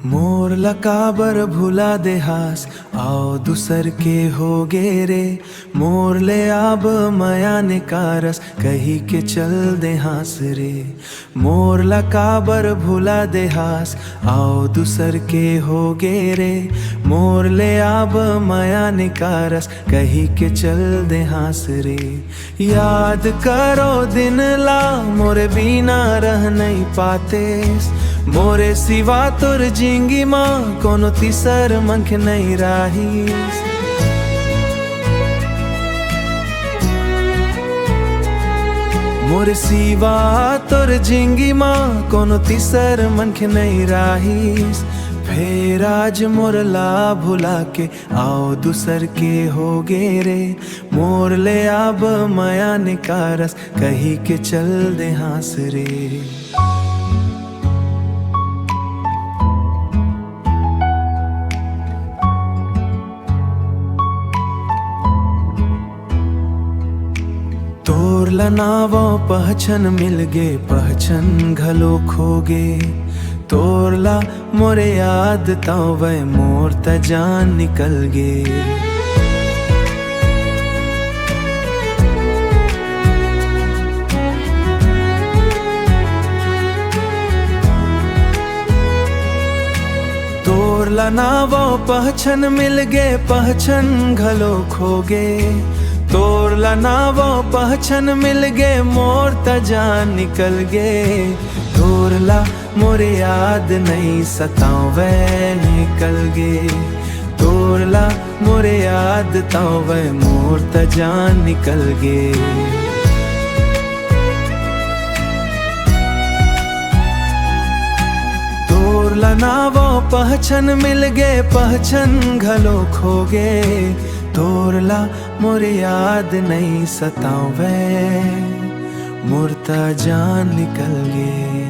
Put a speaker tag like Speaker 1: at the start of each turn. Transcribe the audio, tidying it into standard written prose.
Speaker 1: मोर लकाबर भुला दे हास आओ दूसर के हो गे रे। मोर ले आब मया निकारस कही के चल दे हास रे। मोर लकाबर भुला दे हास आओ दूसर के हो गे रे। मोर ले आब मया निकारस कही के चल दे हास रे। याद करो दिन ला मोरे बिना रह नहीं पाते। मोरे सिवा तोर जिंगी माँ कोनो तीसर मंख नहीं राहीस। मोरे सिवा तोर जिंगी माँ कोनो तीसर मंख नहीं राहीस। फेर आज मोर ला भुला के आओ दूसर के हो गे रे। मोर ले आब मया निकारस कही के चल दे हास रे। तोर लनावो पहचन मिल गे पहचन घलो खोगे। तोरला मोरे याद ताऊ वह मोर त जान निकल गे। तोरला नावो पहचन मिल गे पहचन घलो खोगे। तोरला नावो पहचन मिल गे मोर त जान निकल गे। तोरला मोरे याद नहीं सतावे निकल गे। तोरला मोरे याद तावे मोर त जान निकल गे। तोरला नावो पहचन मिल गे पहचन घलो खोगे। तोरला मोरे याद नहीं सतावे मोर त जान निकल गे।